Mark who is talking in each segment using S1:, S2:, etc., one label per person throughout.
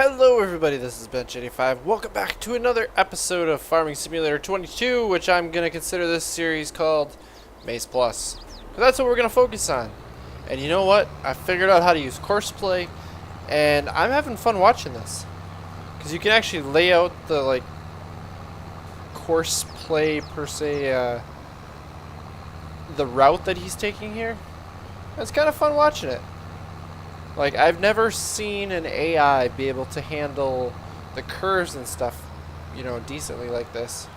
S1: Hello everybody, this is Bench85. Welcome back to another episode of Farming Simulator 22, which I'm going to consider this series called MaizePlus. So that's what we're going to focus on. And you know what? I figured out how to use CoursePlay, and I'm having fun watching this. Because you can actually lay out the, CoursePlay, per se, the route that he's taking here. It's kind of fun watching it. Like, I've never seen an AI be able to handle the curves and stuff, you know, decently like this.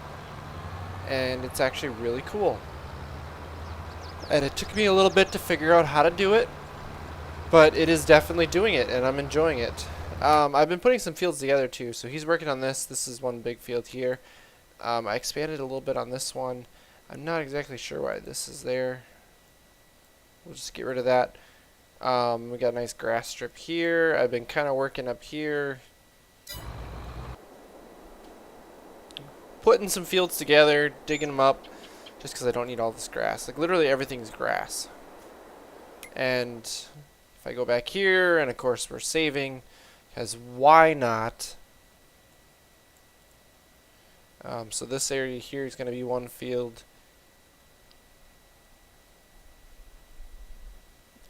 S1: And it's actually really cool. And it took me a little bit to figure out how to do it, but it is definitely doing it, and I'm enjoying it. I've been putting some fields together too, so he's working on this. This is one big field here. I expanded a little bit on this one. I'm not exactly sure why this is there. We'll just get rid of that. We got a nice grass strip here. I've been kind of working up here, putting some fields together, digging them up, just because I don't need all this grass. Like, literally everything's grass. And if I go back here, and of course we're saving, because why not? So this area here is going to be one field.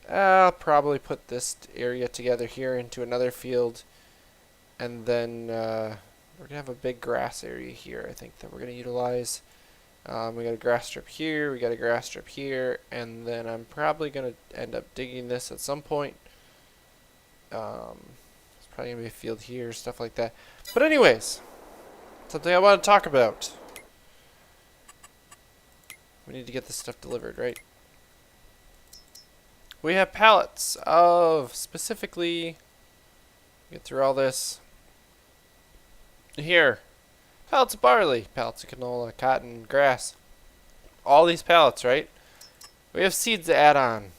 S1: I'll probably put this area together here into another field, and then we're going to have a big grass area here, I think, that we're going to utilize. We got a grass strip here, we got a grass strip here, and then I'm probably going to end up digging this at some point. There's probably going to be a field here, stuff like that. But anyways, something I want to talk about. We need to get this stuff delivered, right? We have pallets of, specifically, get through all this. Here, pallets of barley, pallets of canola, cotton, grass. All these pallets, right? We have seeds to add on.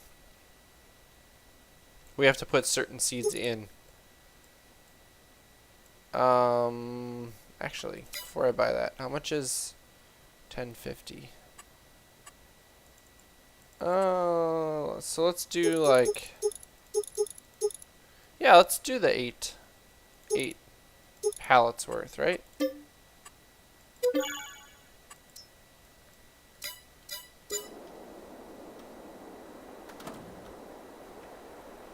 S1: We have to put certain seeds in. Actually, before I buy that, how much is 1050? So let's do yeah, let's do the eight pallets worth, right?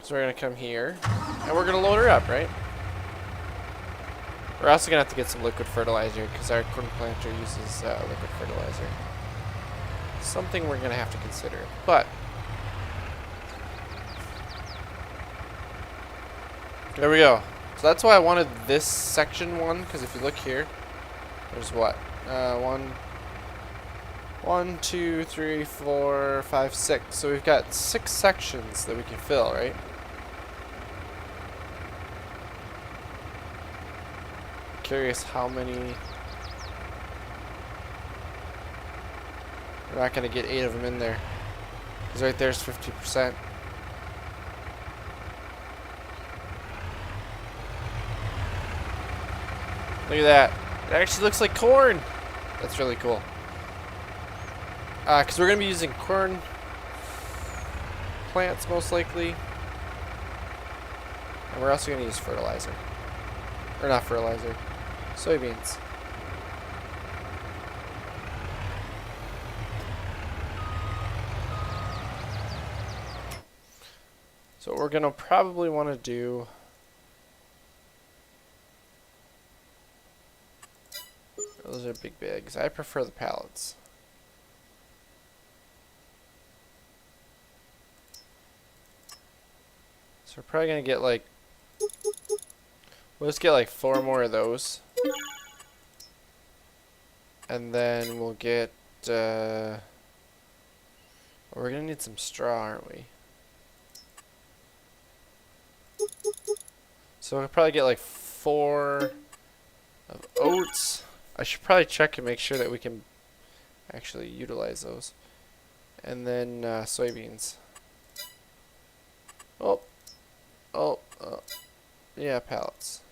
S1: So we're gonna come here, and we're gonna load her up, right? We're also gonna have to get some liquid fertilizer, because our corn planter uses liquid fertilizer. Something we're gonna have to consider, but there we go. So that's why I wanted this section one, because if you look here, there's what? One, two, three, four, five, six. So we've got 6 sections that we can fill, right? Curious how many. We're not going to get 8 of them in there, because right there's 50%. Look at that. It actually looks like corn. That's really cool. Because we're going to be using corn plants most likely. And we're also going to use fertilizer. Or not fertilizer. Soybeans. So what we're going to probably want to do, those are big bags. I prefer the pallets. So we're probably going to get we'll just get 4 more of those. And then we'll get, we're going to need some straw, aren't we? So we'll probably get 4 of oats. I should probably check and make sure that we can actually utilize those. And then soybeans. Yeah, pallets.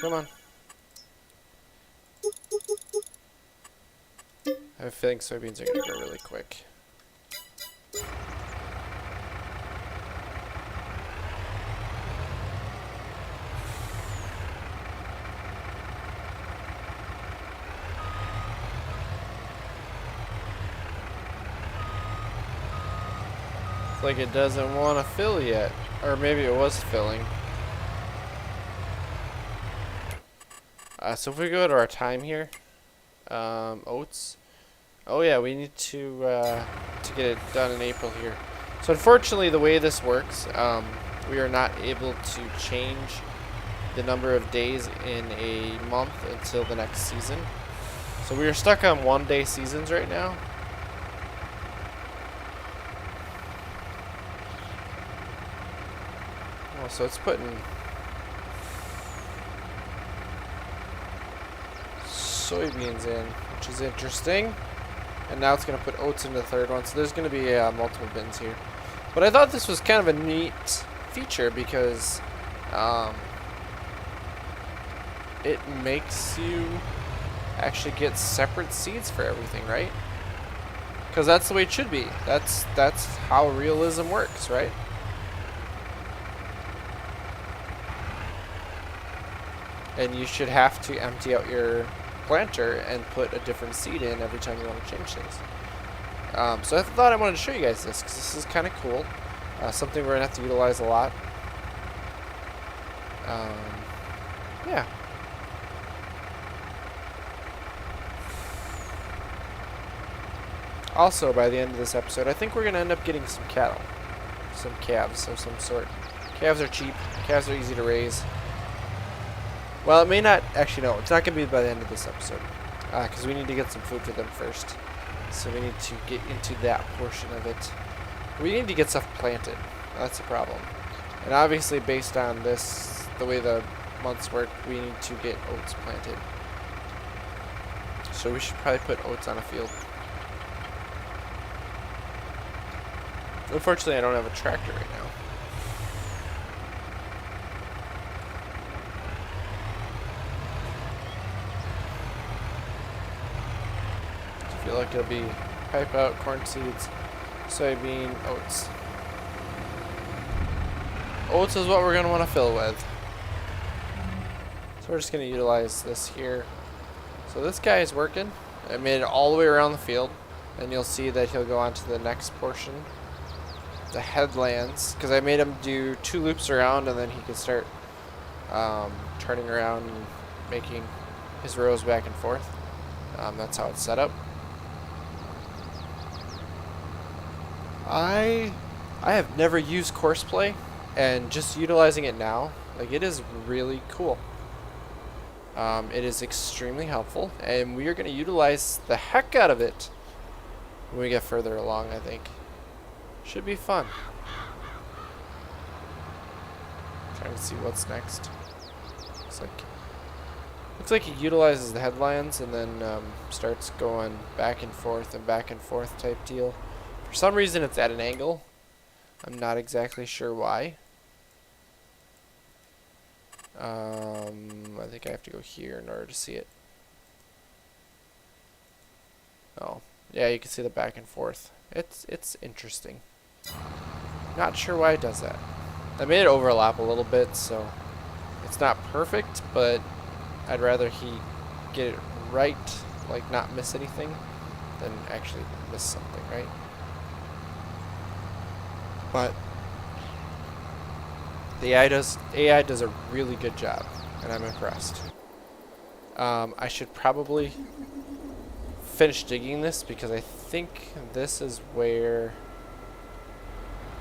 S1: Come on. have a feeling soybeans are going to grow really quick. It's like it doesn't want to fill yet. Or maybe it was filling. So if we go to our time here, oats. Oh yeah, we need to get it done in April here. So unfortunately, the way this works, we are not able to change the number of days in a month until the next season. So we are stuck on 1-day seasons right now. Oh, so it's putting soybeans in, which is interesting. And now it's going to put oats into the third one, so there's going to be multiple bins here. But I thought this was kind of a neat feature because it makes you actually get separate seeds for everything, right? Because that's the way it should be. That's how realism works, right? And you should have to empty out your planter and put a different seed in every time you want to change things. So I thought I wanted to show you guys this because this is kind of cool. Something we're going to have to utilize a lot. Yeah. Also, by the end of this episode, I think we're going to end up getting some cattle. Some calves of some sort. Calves are cheap. Calves are easy to raise. Well, it may not, actually no, it's not going to be by the end of this episode, because we need to get some food for them first. So we need to get into that portion of it. We need to get stuff planted. That's the problem. And obviously, based on this, the way the months work, we need to get oats planted. So we should probably put oats on a field. Unfortunately, I don't have a tractor right now. I feel like it'll be pipe out, corn seeds, soybean, oats. Oats is what we're going to want to fill with. So we're just going to utilize this here. So this guy is working. I made it all the way around the field. And you'll see that he'll go on to the next portion. The headlands. Because I made him do 2 loops around and then he could start turning around and making his rows back and forth. That's how it's set up. I have never used CoursePlay, and just utilizing it now, like, it is really cool. It is extremely helpful, and we are going to utilize the heck out of it when we get further along, I think. Should be fun. Trying to see what's next. Looks like it utilizes the headlines and then starts going back and forth type deal. For some reason it's at an angle. I'm not exactly sure why. I think I have to go here in order to see it. Oh, yeah, you can see the back and forth. It's interesting. Not sure why it does that. I made it overlap a little bit, so it's not perfect, but I'd rather he get it right, like not miss anything, than actually miss something, right? But the AI does a really good job, and I'm impressed. I should probably finish digging this because I think this is where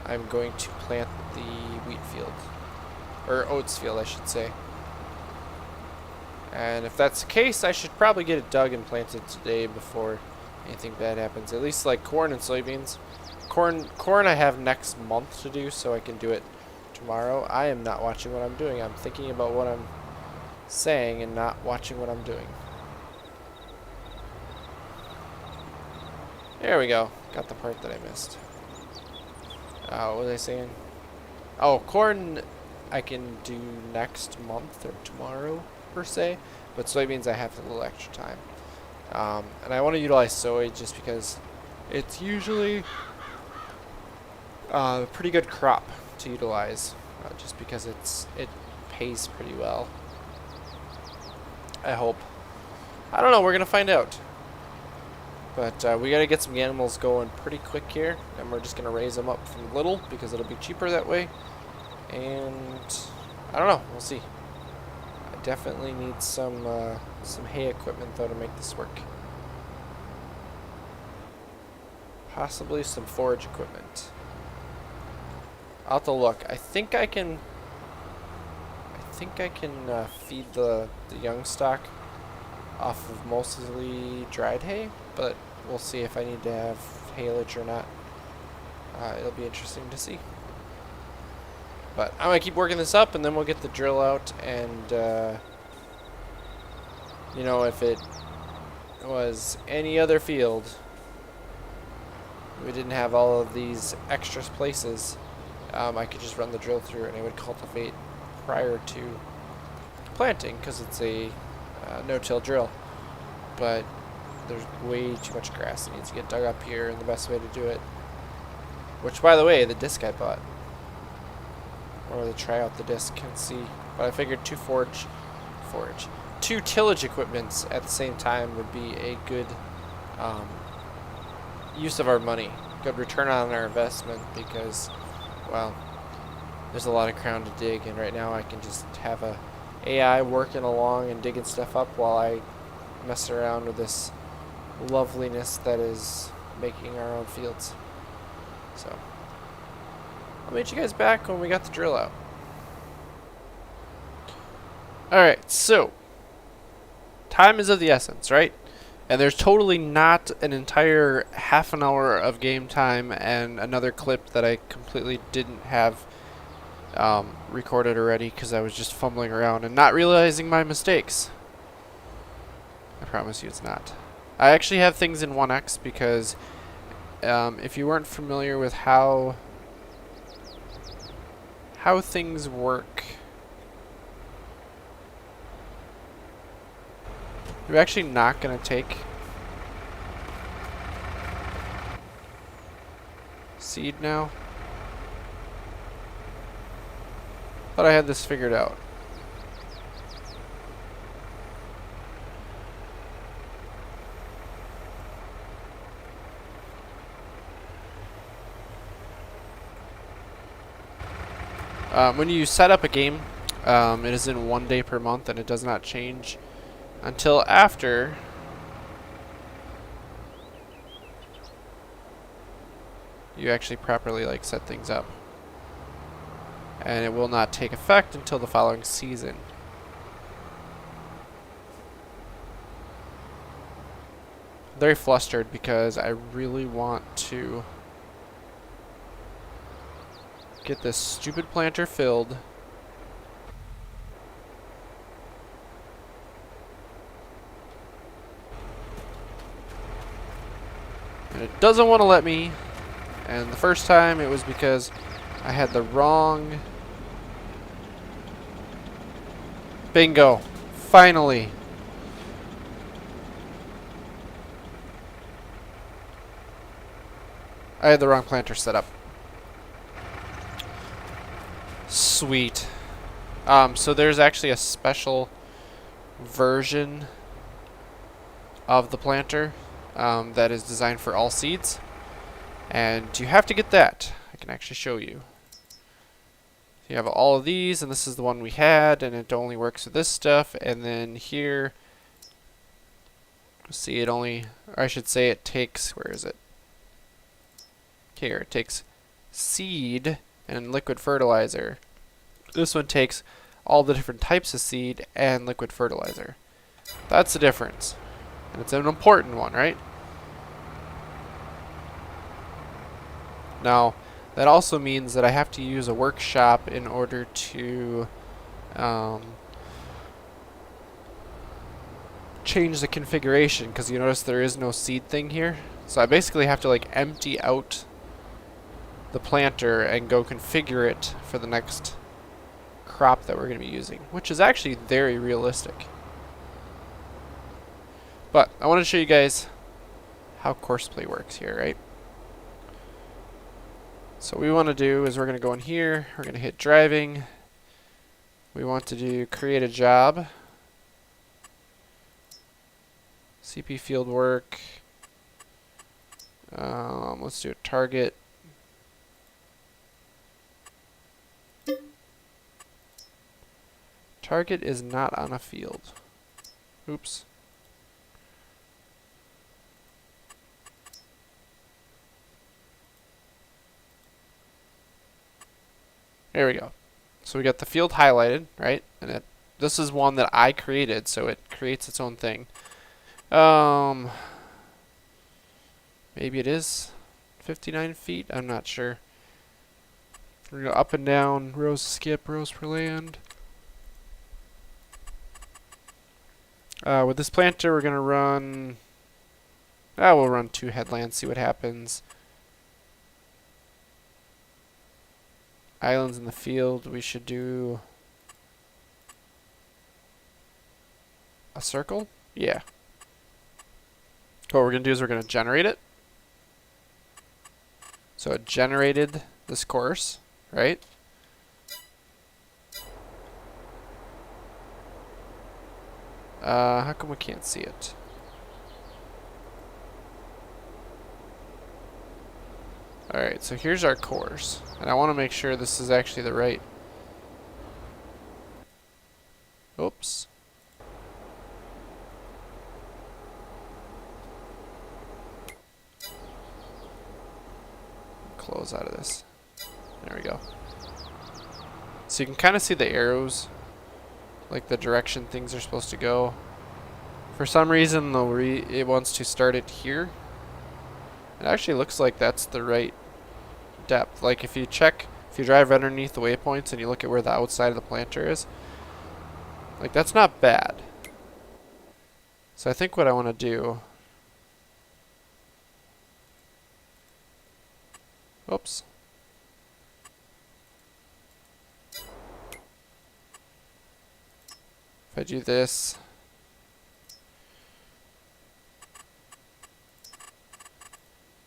S1: I'm going to plant the wheat field, or oats field, I should say. And if that's the case, I should probably get it dug and planted today before anything bad happens. At least like corn and soybeans. Corn I have next month to do, so I can do it tomorrow. I am not watching what I'm doing. I'm thinking about what I'm saying and not watching what I'm doing. There we go. Got the part that I missed. What was I saying? Oh, corn I can do next month or tomorrow, per se. But soybeans I have a little extra time. And I want to utilize soy just because it's usually a pretty good crop to utilize, just because it pays pretty well. I hope. I don't know. We're gonna find out. But we gotta get some animals going pretty quick here, and we're just gonna raise them up from little because it'll be cheaper that way. And I don't know. We'll see. I definitely need some hay equipment though to make this work. Possibly some forage equipment. I'll have to look. I think I can feed the young stock off of mostly dried hay, but we'll see if I need to have haylage or not. It'll be interesting to see. But I'm gonna keep working this up, and then we'll get the drill out. And you know, if it was any other field, we didn't have all of these extra places, I could just run the drill through and it would cultivate prior to planting because it's a no-till drill. But there's way too much grass that needs to get dug up here, and the best way to do it, which by the way, the disc I bought, or to try out the disc and see, but I figured two tillage equipments at the same time would be a good use of our money, good return on our investment, because, well, there's a lot of ground to dig, and right now I can just have a AI working along and digging stuff up while I mess around with this loveliness that is making our own fields. So I'll meet you guys back when we got the drill out. Alright, so time is of the essence, right? And there's totally not an entire half an hour of game time and another clip that I completely didn't have recorded already because I was just fumbling around and not realizing my mistakes. I promise you it's not. I actually have things in 1x because if you weren't familiar with how things work, you're actually not going to take seed now. Thought I had this figured out. When you set up a game, it is in 1 day per month, and it does not change until after you actually properly set things up. And it will not take effect until the following season. I'm very flustered because I really want to get this stupid planter filled. And it doesn't want to let me. And the first time it was because I had the wrong... Bingo. Finally. I had the wrong planter set up. Sweet. So there's actually a special version of the planter that is designed for all seeds. And you have to get that. I can actually show you. You have all of these, and this is the one we had, and it only works with this stuff. And then here, see, it only, or I should say it takes, where is it? Here, it takes seed and liquid fertilizer. This one takes all the different types of seed and liquid fertilizer. That's the difference. And it's an important one, right? Now, that also means that I have to use a workshop in order to change the configuration, because you notice there is no seed thing here. So I basically have to empty out the planter and go configure it for the next crop that we're going to be using, which is actually very realistic. But I want to show you guys how CoursePlay works here, right? So what we want to do is we're going to go in here, we're going to hit driving. We want to do create a job. CP field work. Let's do a target. Target is not on a field. Oops. There we go. So we got the field highlighted, right? And this is one that I created, so it creates its own thing. Maybe it is 59 feet. I'm not sure. We're going to go up and down, rows skip, rows per land. With this planter, we're going to run... we'll run 2 headlands, see what happens. Islands in the field, we should do... a circle? Yeah. What we're going to do is we're going to generate it. So it generated this course, right? How come we can't see it? Alright, so here's our course. And I want to make sure this is actually the right... Oops. Close out of this. There we go. So you can kind of see the arrows, like the direction things are supposed to go. For some reason, it wants to start it here. It actually looks like that's the right depth. Like if you drive underneath the waypoints and you look at where the outside of the planter is, like that's not bad. So I think what I want to do... Oops. If I do this,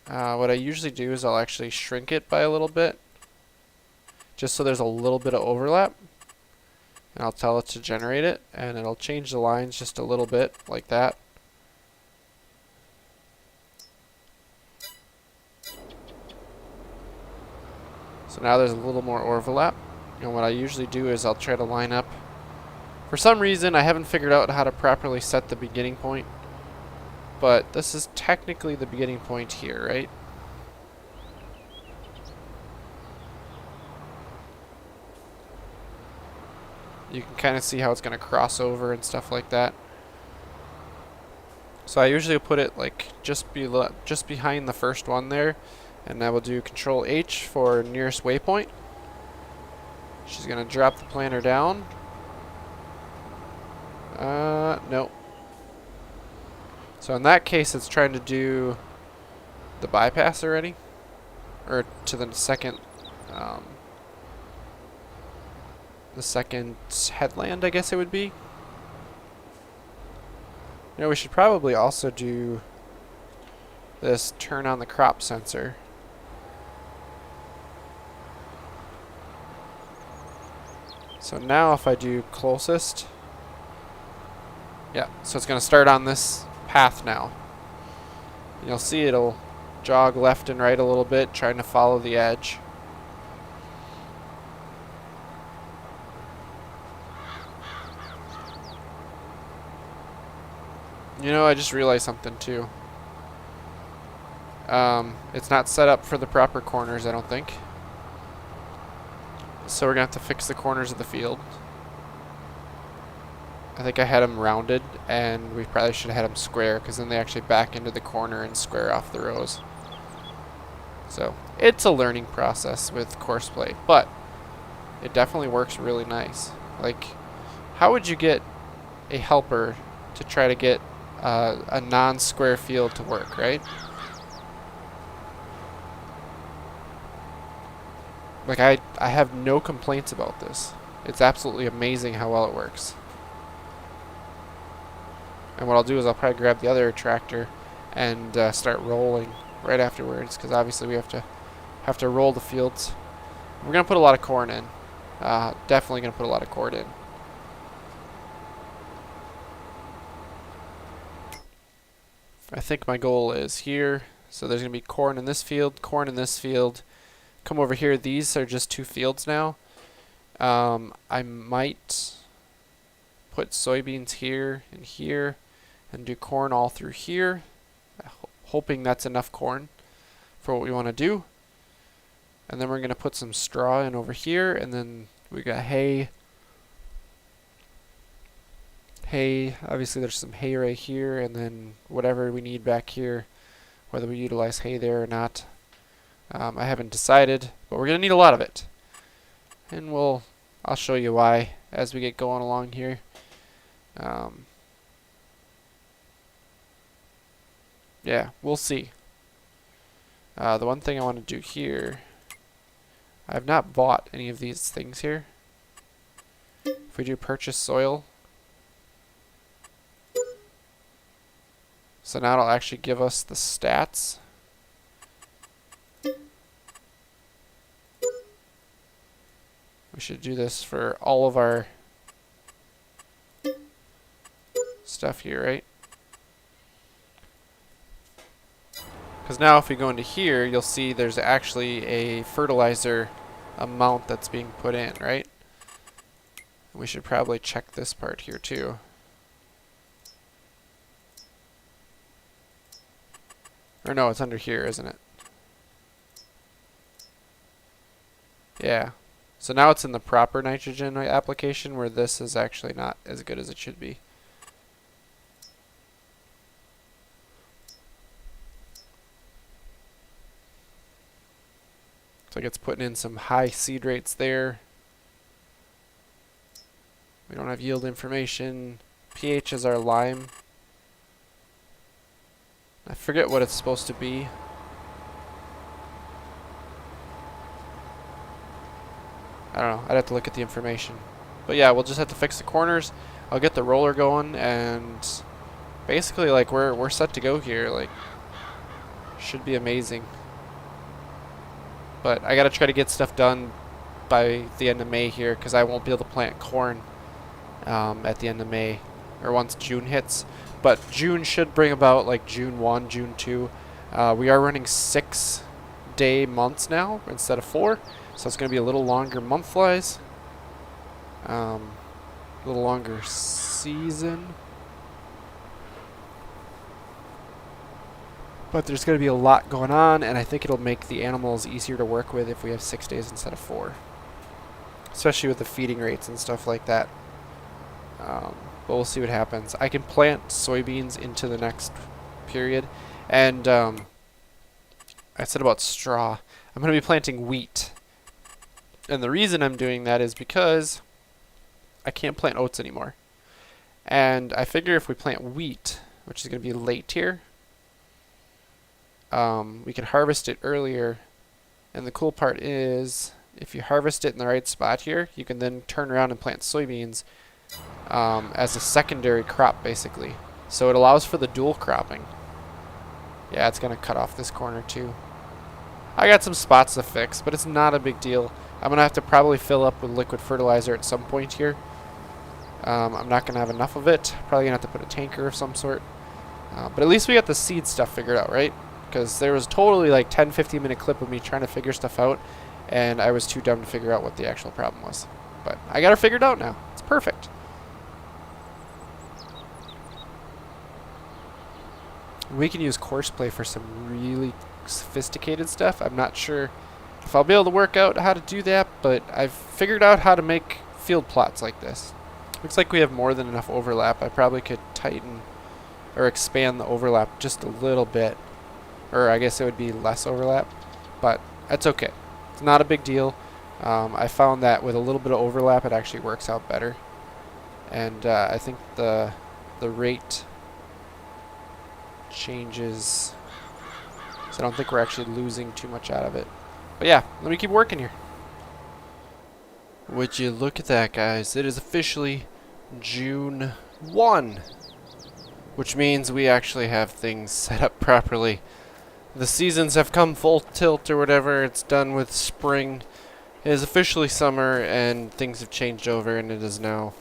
S1: what I usually do is I'll actually shrink it by a little bit, just so there's a little bit of overlap, and I'll tell it to generate it, and it'll change the lines just a little bit, like that. So now there's a little more overlap, and what I usually do is I'll try to line up. For some reason, I haven't figured out how to properly set the beginning point, but this is technically the beginning point here, right? You can kind of see how it's going to cross over and stuff like that. So I usually put it like just behind the first one there, and I will do Control H for nearest waypoint. She's going to drop the planter down. No. So in that case, it's trying to do the bypass already, or to the second headland, I guess it would be. You know, we should probably also do this turn on the crop sensor. So now if I do closest, yeah, so it's going to start on this path now. You'll see it'll jog left and right a little bit, trying to follow the edge. You know, I just realized something too. It's not set up for the proper corners, I don't think. So we're going to have to fix the corners of the field. I think I had them rounded, and we probably should have had them square, because then they actually back into the corner and square off the rows. So it's a learning process with CoursePlay, but it definitely works really nice. Like, how would you get a helper to try to get a non-square field to work, right? Like, I have no complaints about this. It's absolutely amazing how well it works. And what I'll do is I'll probably grab the other tractor and start rolling right afterwards, because obviously we have to roll the fields. We're gonna put a lot of corn in. Definitely gonna put a lot of corn in. I think my goal is here. So there's gonna be corn in this field, corn in this field. Come over here. These are just 2 fields now. I might put soybeans here and here and do corn all through here, hoping that's enough corn for what we want to do. And then we're going to put some straw in over here, and then we got hay. Obviously there's some hay right here, and then whatever we need back here, whether we utilize hay there or not. I haven't decided, but we're going to need a lot of it. And I'll show you why as we get going along here. Yeah, we'll see. The one thing I want to do here, I've not bought any of these things here. If we do purchase soil, so now it'll actually give us the stats. We should do this for all of our stuff here, right? Because now if we go into here, you'll see there's actually a fertilizer amount that's being put in, right? We should probably check this part here too. Or no, it's under here, isn't it? Yeah. So now it's in the proper nitrogen application, where this is actually not as good as it should be. So it gets putting in some high seed rates there. We don't have yield information. pH is our lime. I forget what it's supposed to be. I don't know. I'd have to look at the information. But yeah, we'll just have to fix the corners. I'll get the roller going, and basically, like, we're set to go here. Like, should be amazing. But I gotta try to get stuff done by the end of May here, because I won't be able to plant corn at the end of May, or once June hits. But June should bring about like June 1, June 2. We are running 6-day months now instead of 4, so it's going to be a little longer month-wise, a little longer season. But there's going to be a lot going on, and I think it'll make the animals easier to work with if we have 6 days instead of 4. Especially with the feeding rates and stuff like that. But we'll see what happens. I can plant soybeans into the next period. And I said about straw. I'm going to be planting wheat. And the reason I'm doing that is because I can't plant oats anymore. And I figure if we plant wheat, which is going to be late here, we can harvest it earlier. And the cool part is, if you harvest it in the right spot here, you can then turn around and plant soybeans as a secondary crop, basically. So it allows for the dual cropping. Yeah, it's going to cut off this corner too. I got some spots to fix, but it's not a big deal. I'm going to have to probably fill up with liquid fertilizer at some point here. I'm not going to have enough of it. Probably going to have to put a tanker of some sort. But at least we got the seed stuff figured out, right? Because there was totally like 10-15 minute clip of me trying to figure stuff out, and I was too dumb to figure out what the actual problem was. But I got it figured out now. It's perfect. We can use CoursePlay for some really sophisticated stuff. I'm not sure if I'll be able to work out how to do that, but I've figured out how to make field plots like this. Looks like we have more than enough overlap. I probably could tighten or expand the overlap just a little bit. Or I guess it would be less overlap, but that's okay. It's not a big deal. I found that with a little bit of overlap, it actually works out better. And I think the rate changes, so I don't think we're actually losing too much out of it. But yeah, let me keep working here. Would you look at that, guys? It is officially June 1. which means we actually have things set up properly. The seasons have come full tilt or whatever. It's done with spring. It is officially summer, and things have changed over, and it is now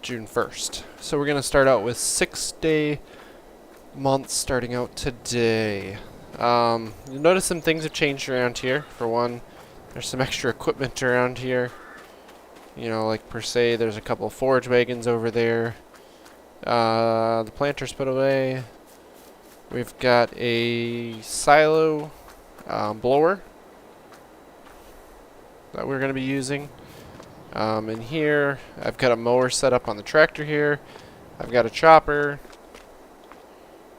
S1: June 1st. So we're going to start out with 6-day months starting out today. You'll notice some things have changed around here. For one, there's some extra equipment around here. You know, like per se, there's a couple forage wagons over there. The planter's put away. We've got a silo blower that we're going to be using. In here, I've got a mower set up on the tractor here. I've got a chopper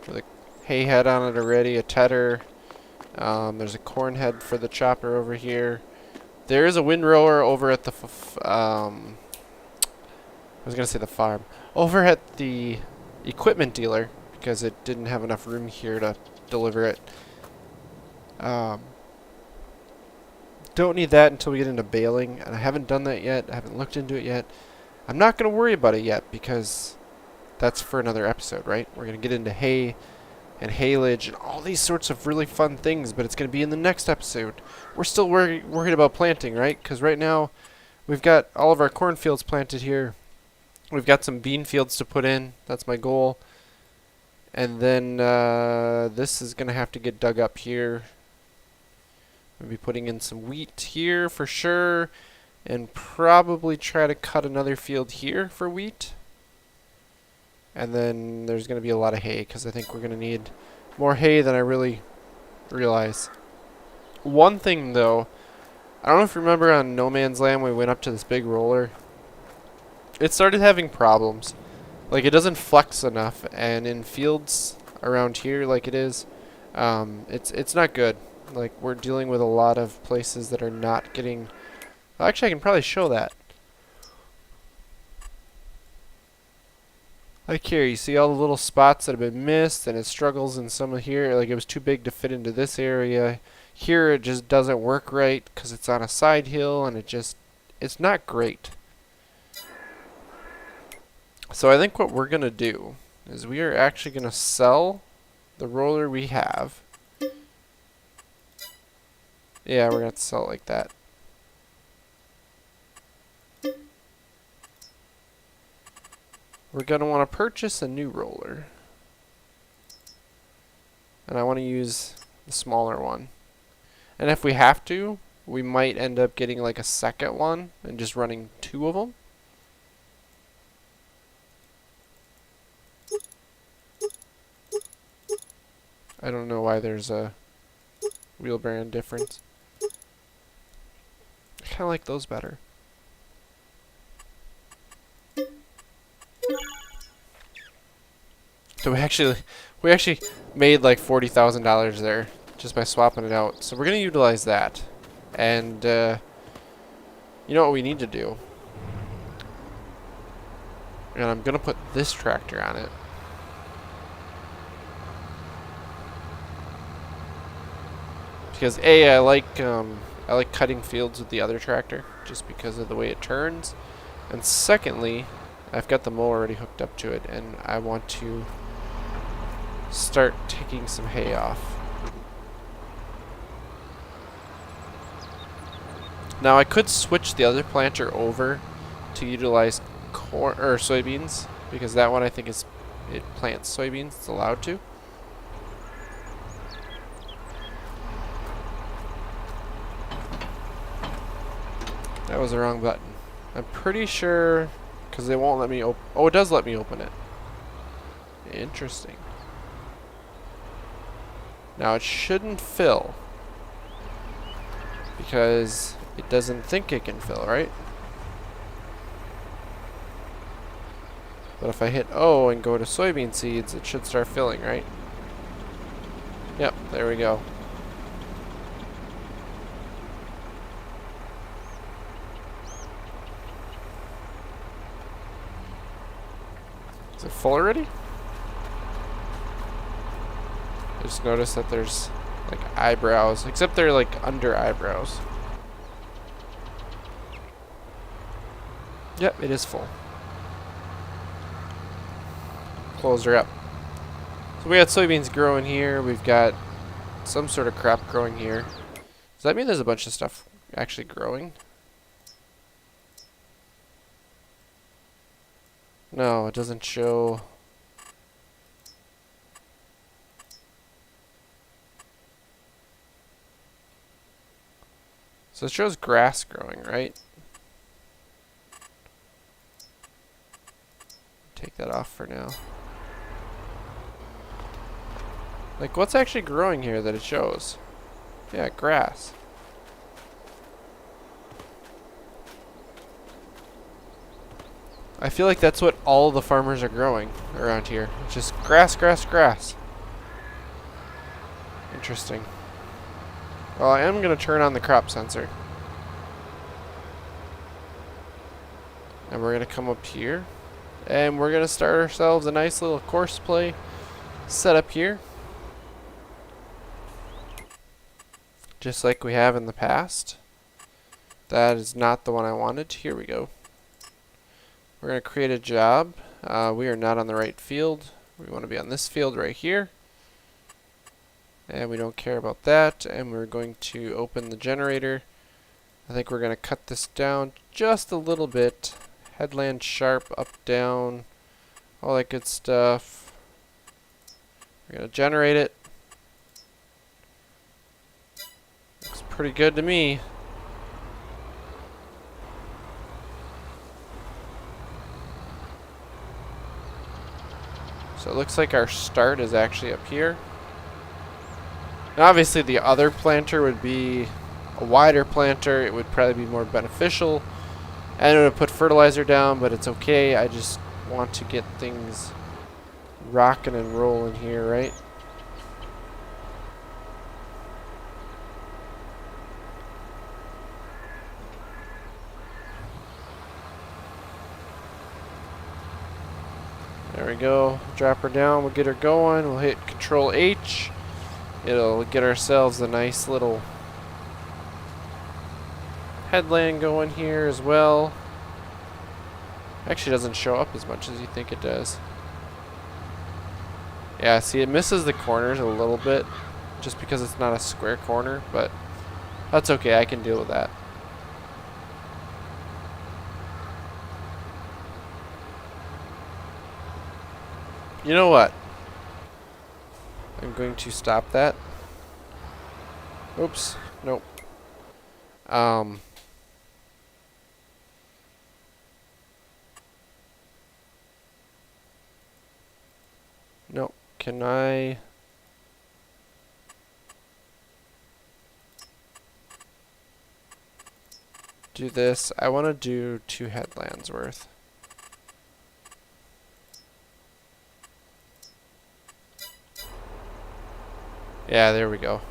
S1: with a hay head on it already, a tedder. There's a corn head for the chopper over here. There is a windrower over at the I was going to say the farm. Over at the equipment dealer, because it didn't have enough room here to deliver it. Don't need that until we get into baling, and I haven't done that yet. I haven't looked into it yet. I'm not going to worry about it yet, because that's for another episode, right? We're going to get into hay and haylage and all these sorts of really fun things, but it's going to be in the next episode. We're still worried about planting, right? Because right now we've got all of our cornfields planted here. We've got some bean fields to put in. That's my goal. And then this is going to have to get dug up here. We'll be putting in some wheat here for sure, and probably try to cut another field here for wheat. And then there's going to be a lot of hay, because I think we're going to need more hay than I really realize. One thing though, I don't know if you remember on No Man's Land we went up to this big roller. It started having problems. Like, it doesn't flex enough, and in fields around here like it is, it's not good. Like, we're dealing with a lot of places that are not getting... Well, actually, I can probably show that. Like here, you see all the little spots that have been missed, and it struggles in some of here. Like, it was too big to fit into this area. Here, it just doesn't work right because it's on a side hill, and it's not great. So I think what we're going to do is we are actually going to sell the roller we have. Yeah, we're going to have to sell it like that. We're going to want to purchase a new roller. And I want to use the smaller one. And if we have to, we might end up getting like a second one and just running 2 of them. I don't know why there's a wheel brand difference. I kind of like those better. So we actually made like $40,000 there just by swapping it out. So we're gonna utilize that, and you know what we need to do. And I'm gonna put this tractor on it. Because I like cutting fields with the other tractor just because of the way it turns, and secondly, I've got the mower already hooked up to it, and I want to start taking some hay off. Now I could switch the other planter over to utilize corn or soybeans, because that one I think it plants soybeans. It's allowed to. That was the wrong button. I'm pretty sure, because they won't let me open. Oh, it does let me open it. Interesting. Now it shouldn't fill, because it doesn't think it can fill, right? But if I hit O and go to soybean seeds, it should start filling, right? Yep, there we go. Is it full already? I just noticed that there's like eyebrows, except they're like under eyebrows. Yep, it is full. close her up. So we got soybeans growing here. We've got some sort of crop growing here. Does that mean there's a bunch of stuff actually growing? No, it doesn't show. So it shows grass growing, right? Take that off for now. Like, what's actually growing here that it shows? Yeah, grass. I feel like that's what all the farmers are growing around here. It's just grass, grass, grass. Interesting. Well, I am going to turn on the crop sensor. And we're going to come up here. And we're going to start ourselves a nice little CoursePlay setup here. Just like we have in the past. That is not the one I wanted. Here we go. We're going to create a job. We are not on the right field. We want to be on this field right here. And we don't care about that. And we're going to open the generator. I think we're going to cut this down just a little bit. Headland sharp, up, down, all that good stuff. We're going to generate it. Looks pretty good to me. So it looks like our start is actually up here. And obviously the other planter would be a wider planter. It would probably be more beneficial. And it would put fertilizer down, but it's okay. I just want to get things rocking and rolling here, right? There we go. Drop her down. We'll get her going. We'll hit Control H. It'll get ourselves a nice little headland going here as well. Actually doesn't show up as much as you think it does. Yeah, see, it misses the corners a little bit just because it's not a square corner, but that's okay. I can deal with that. You know what? I'm going to stop that. Oops. Nope. Nope. Can I... do this? I want to do 2 headlands worth. Yeah, there we go.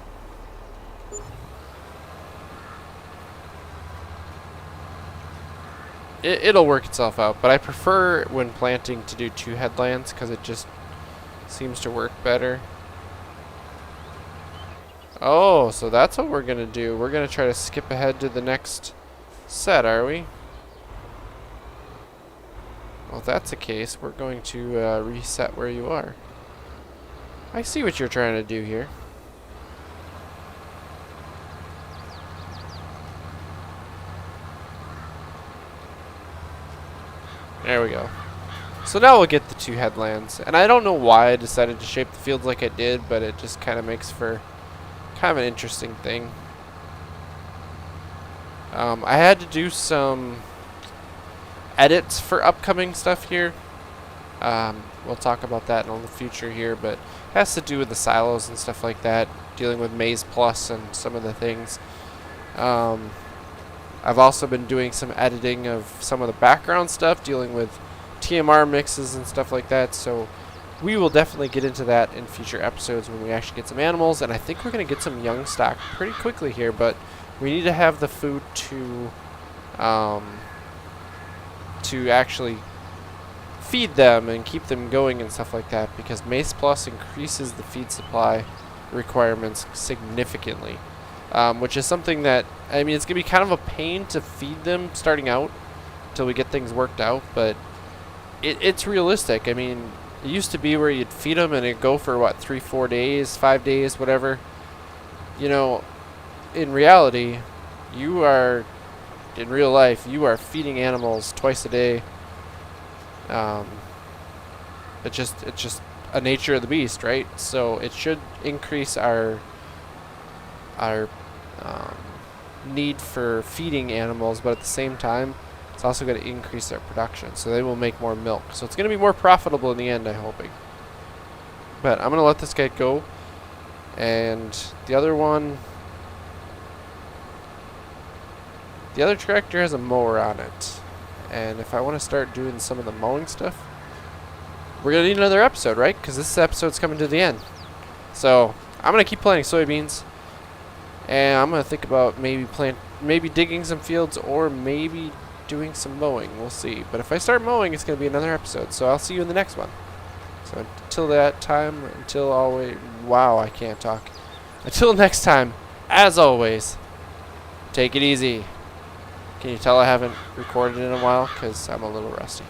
S1: It'll work itself out, but I prefer when planting to do 2 headlands because it just seems to work better. Oh, so that's what we're going to do. We're going to try to skip ahead to the next set, are we? Well, if that's the case, we're going to reset where you are. I see what you're trying to do here. There we go. So now we'll get the 2 headlands. And I don't know why I decided to shape the fields like I did, but it just kind of makes for kind of an interesting thing. I had to do some edits for upcoming stuff here. We'll talk about that in the future here, but it has to do with the silos and stuff like that, dealing with MaizePlus and some of the things. I've also been doing some editing of some of the background stuff, dealing with TMR mixes and stuff like that, so we will definitely get into that in future episodes when we actually get some animals, and I think we're going to get some young stock pretty quickly here, but we need to have the food to actually feed them and keep them going and stuff like that, because MaizePlus increases the feed supply requirements significantly. Which is something that, I mean, it's going to be kind of a pain to feed them starting out until we get things worked out, but it's realistic. I mean, It used to be where you'd feed them and it'd go for what, 3-4 days, 5 days, whatever. You know, in reality, you are, in real life, you are feeding animals twice a day. It's just a nature of the beast, right? So it should increase our need for feeding animals, but at the same time, it's also going to increase their production, so they will make more milk. So it's going to be more profitable in the end, I'm hoping. But I'm going to let this guy go. And the other one, the other tractor has a mower on it. And if I want to start doing some of the mowing stuff, we're going to need another episode, right? Because this episode's coming to the end. So I'm going to keep planting soybeans. And I'm going to think about maybe digging some fields or maybe doing some mowing. We'll see. But if I start mowing, it's going to be another episode. So I'll see you in the next one. So until that time, until always, wow, I can't talk. Until next time, as always, take it easy. Can you tell I haven't recorded in a while? Because I'm a little rusty.